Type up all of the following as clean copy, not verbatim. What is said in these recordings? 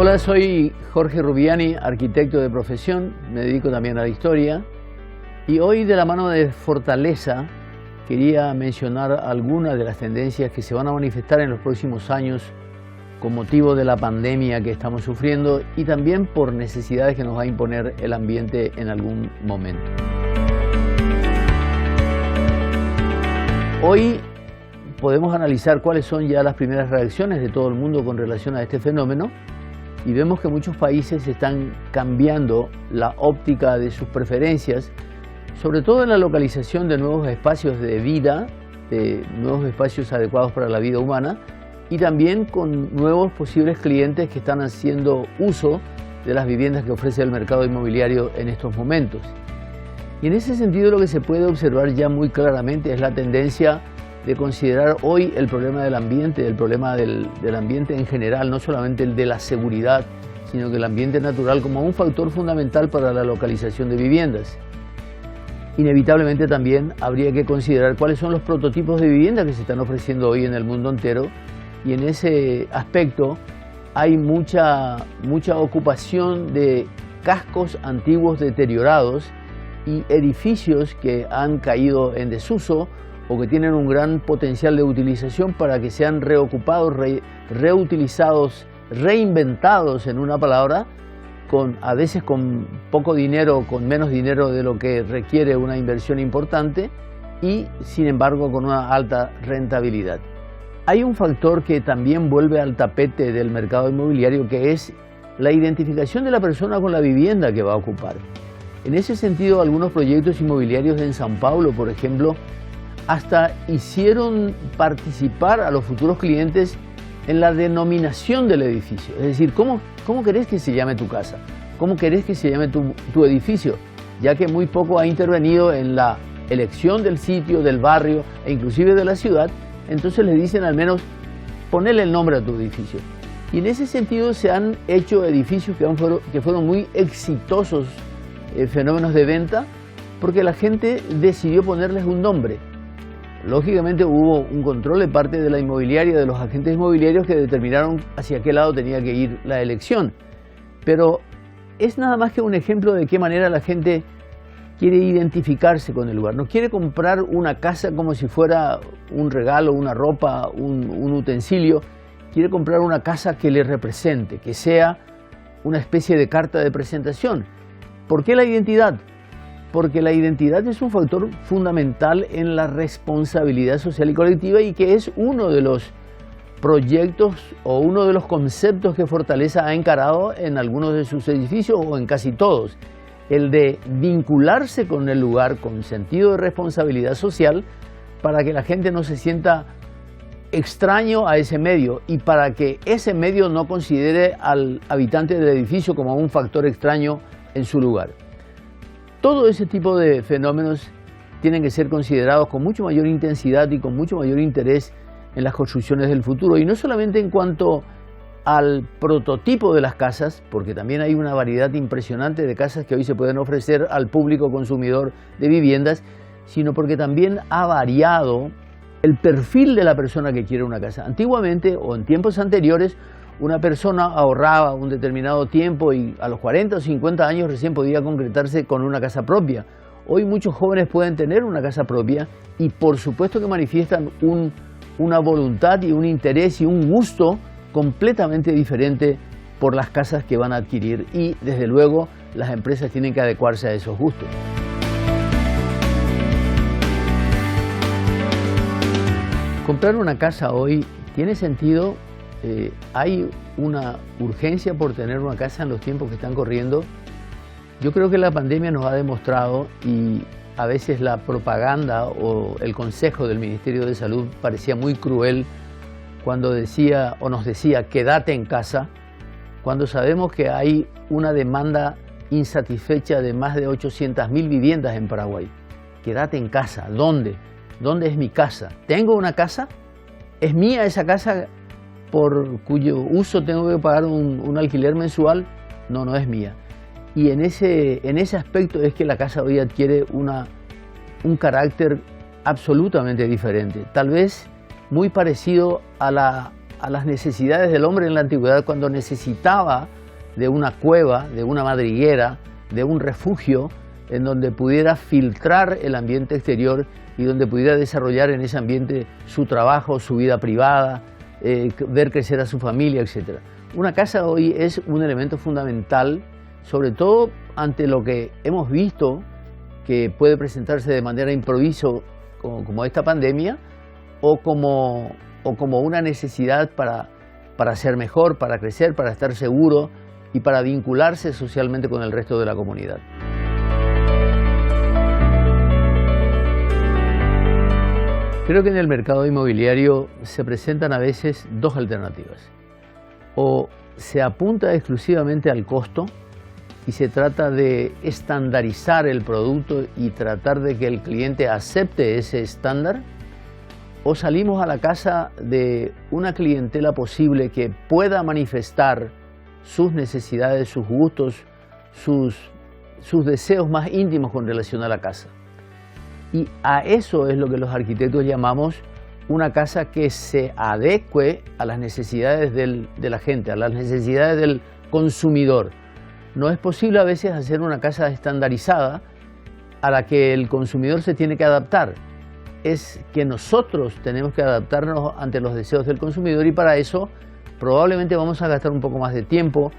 Hola, soy Jorge Rubiani, arquitecto de profesión, me dedico también a la historia y hoy de la mano de Fortaleza quería mencionar algunas de las tendencias que se van a manifestar en los próximos años con motivo de la pandemia que estamos sufriendo y también por necesidades que nos va a imponer el ambiente en algún momento. Hoy podemos analizar cuáles son ya las primeras reacciones de todo el mundo con relación a este fenómeno y vemos que muchos países están cambiando la óptica de sus preferencias, sobre todo en la localización de nuevos espacios de vida, de nuevos espacios adecuados para la vida humana y también con nuevos posibles clientes que están haciendo uso de las viviendas que ofrece el mercado inmobiliario en estos momentos. Y en ese sentido lo que se puede observar ya muy claramente es la tendencia de considerar hoy el problema del ambiente, el problema del ambiente en general, no solamente el de la seguridad, sino que el ambiente natural como un factor fundamental para la localización de viviendas. Inevitablemente también habría que considerar cuáles son los prototipos de vivienda que se están ofreciendo hoy en el mundo entero y en ese aspecto hay mucha ocupación de cascos antiguos deteriorados y edificios que han caído en desuso o que tienen un gran potencial de utilización para que sean reocupados, reutilizados, reinventados en una palabra, a veces con poco dinero, con menos dinero de lo que requiere una inversión importante y sin embargo con una alta rentabilidad. Hay un factor que también vuelve al tapete del mercado inmobiliario que es la identificación de la persona con la vivienda que va a ocupar. En ese sentido, algunos proyectos inmobiliarios en São Paulo, por ejemplo, hasta hicieron participar a los futuros clientes en la denominación del edificio. Es decir, ¿cómo querés que se llame tu casa? ¿Cómo querés que se llame tu edificio? Ya que muy poco ha intervenido en la elección del sitio, del barrio e inclusive de la ciudad, entonces les dicen al menos ponele el nombre a tu edificio. Y en ese sentido se han hecho edificios que fueron muy exitosos, fenómenos de venta, porque la gente decidió ponerles un nombre. Lógicamente hubo un control de parte de la inmobiliaria, de los agentes inmobiliarios que determinaron hacia qué lado tenía que ir la elección. Pero es nada más que un ejemplo de qué manera la gente quiere identificarse con el lugar. No quiere comprar una casa como si fuera un regalo, una ropa, un utensilio. Quiere comprar una casa que le represente, que sea una especie de carta de presentación. ¿Por qué la identidad? Porque la identidad es un factor fundamental en la responsabilidad social y colectiva y que es uno de los proyectos o uno de los conceptos que Fortaleza ha encarado en algunos de sus edificios o en casi todos. El de vincularse con el lugar con sentido de responsabilidad social para que la gente no se sienta extraño a ese medio y para que ese medio no considere al habitante del edificio como un factor extraño en su lugar. Todo ese tipo de fenómenos tienen que ser considerados con mucho mayor intensidad y con mucho mayor interés en las construcciones del futuro. Y no solamente en cuanto al prototipo de las casas, porque también hay una variedad impresionante de casas que hoy se pueden ofrecer al público consumidor de viviendas, sino porque también ha variado el perfil de la persona que quiere una casa. Antiguamente o en tiempos anteriores, una persona ahorraba un determinado tiempo y a los 40 o 50 años recién podía concretarse con una casa propia. Hoy muchos jóvenes pueden tener una casa propia y por supuesto que manifiestan una voluntad y un interés y un gusto completamente diferente por las casas que van a adquirir y desde luego las empresas tienen que adecuarse a esos gustos. Comprar una casa hoy tiene sentido. Hay una urgencia por tener una casa en los tiempos que están corriendo. Yo creo que la pandemia nos ha demostrado y a veces la propaganda o el consejo del Ministerio de Salud parecía muy cruel cuando decía o nos decía quédate en casa, cuando sabemos que hay una demanda insatisfecha de más de 800.000 viviendas en Paraguay. Quédate en casa. ¿Dónde? ¿Dónde es mi casa? ¿Tengo una casa? ¿Es mía esa casa por cuyo uso tengo que pagar un alquiler mensual? No, no es mía. Y en ese aspecto es que la casa hoy adquiere un carácter absolutamente diferente. Tal vez muy parecido a a las necesidades del hombre en la antigüedad cuando necesitaba de una cueva, de una madriguera, de un refugio en donde pudiera filtrar el ambiente exterior y donde pudiera desarrollar en ese ambiente su trabajo, su vida privada, ver crecer a su familia, etc. Una casa hoy es un elemento fundamental, sobre todo ante lo que hemos visto que puede presentarse de manera improviso como esta pandemia o como una necesidad para ser mejor, para crecer, para estar seguro y para vincularse socialmente con el resto de la comunidad. Creo que en el mercado inmobiliario se presentan a veces dos alternativas. O se apunta exclusivamente al costo y se trata de estandarizar el producto y tratar de que el cliente acepte ese estándar, o salimos a la casa de una clientela posible que pueda manifestar sus necesidades, sus gustos, sus deseos más íntimos con relación a la casa. Y a eso es lo que los arquitectos llamamos una casa que se adecue a las necesidades de la gente, a las necesidades del consumidor. No es posible a veces hacer una casa estandarizada a la que el consumidor se tiene que adaptar. Es que nosotros tenemos que adaptarnos ante los deseos del consumidor y para eso probablemente vamos a gastar un poco más de tiempo,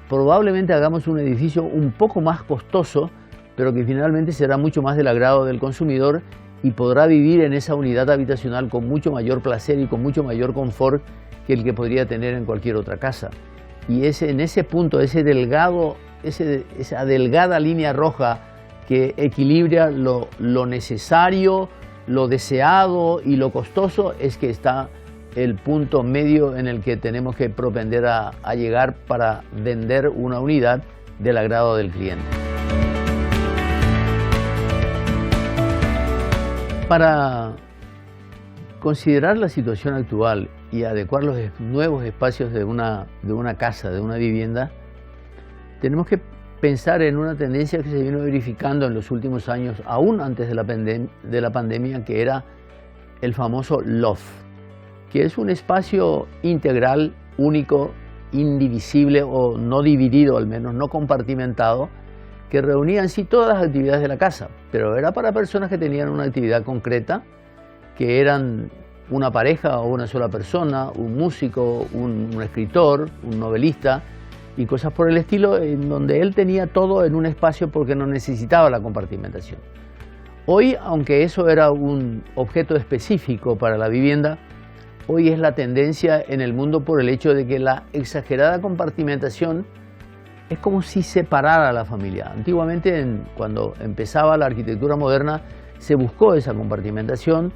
probablemente hagamos un edificio un poco más costoso, pero que finalmente será mucho más del agrado del consumidor y podrá vivir en esa unidad habitacional con mucho mayor placer y con mucho mayor confort que el que podría tener en cualquier otra casa. Y en ese punto, esa delgada línea roja que equilibra lo necesario, lo deseado y lo costoso, es que está el punto medio en el que tenemos que propender a llegar para vender una unidad del agrado del cliente. Para considerar la situación actual y adecuar los nuevos espacios de una casa, de una vivienda, tenemos que pensar en una tendencia que se vino verificando en los últimos años, aún antes de la pandemia, que era el famoso loft, que es un espacio integral, único, indivisible o no dividido, al menos no compartimentado, que reunía en sí todas las actividades de la casa, pero era para personas que tenían una actividad concreta, que eran una pareja o una sola persona, un músico, un escritor, un novelista y cosas por el estilo, en donde él tenía todo en un espacio porque no necesitaba la compartimentación. Hoy, aunque eso era un objeto específico para la vivienda, hoy es la tendencia en el mundo por el hecho de que la exagerada compartimentación es como si separara a la familia. Antiguamente, cuando empezaba la arquitectura moderna, se buscó esa compartimentación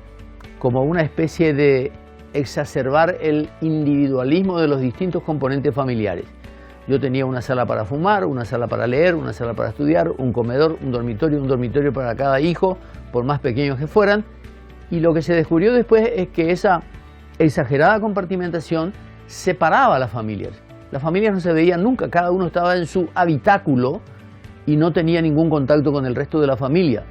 como una especie de exacerbar el individualismo de los distintos componentes familiares. Yo tenía una sala para fumar, una sala para leer, una sala para estudiar, un comedor, un dormitorio para cada hijo, por más pequeños que fueran. Y lo que se descubrió después es que esa exagerada compartimentación separaba a las familias. Las familias no se veían nunca, cada uno estaba en su habitáculo y no tenía ningún contacto con el resto de la familia.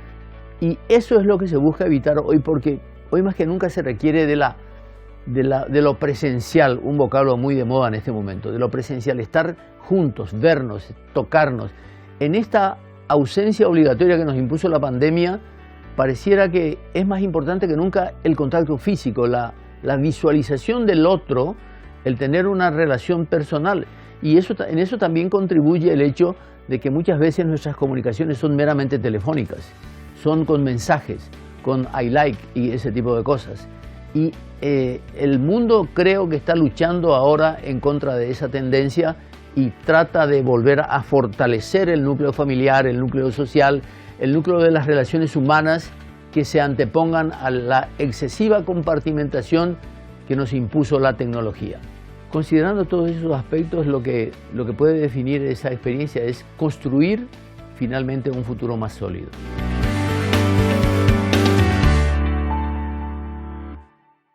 Y eso es lo que se busca evitar hoy, porque hoy más que nunca se requiere de lo presencial, un vocablo muy de moda en este momento, de lo presencial, estar juntos, vernos, tocarnos. En esta ausencia obligatoria que nos impuso la pandemia, pareciera que es más importante que nunca el contacto físico, la visualización del otro, el tener una relación personal. Y en eso también contribuye el hecho de que muchas veces nuestras comunicaciones son meramente telefónicas, son con mensajes, con I like y ese tipo de cosas. Y el mundo creo que está luchando ahora en contra de esa tendencia y trata de volver a fortalecer el núcleo familiar, el núcleo social, el núcleo de las relaciones humanas que se antepongan a la excesiva compartimentación que nos impuso la tecnología. Considerando todos esos aspectos, lo que puede definir esa experiencia es construir finalmente un futuro más sólido.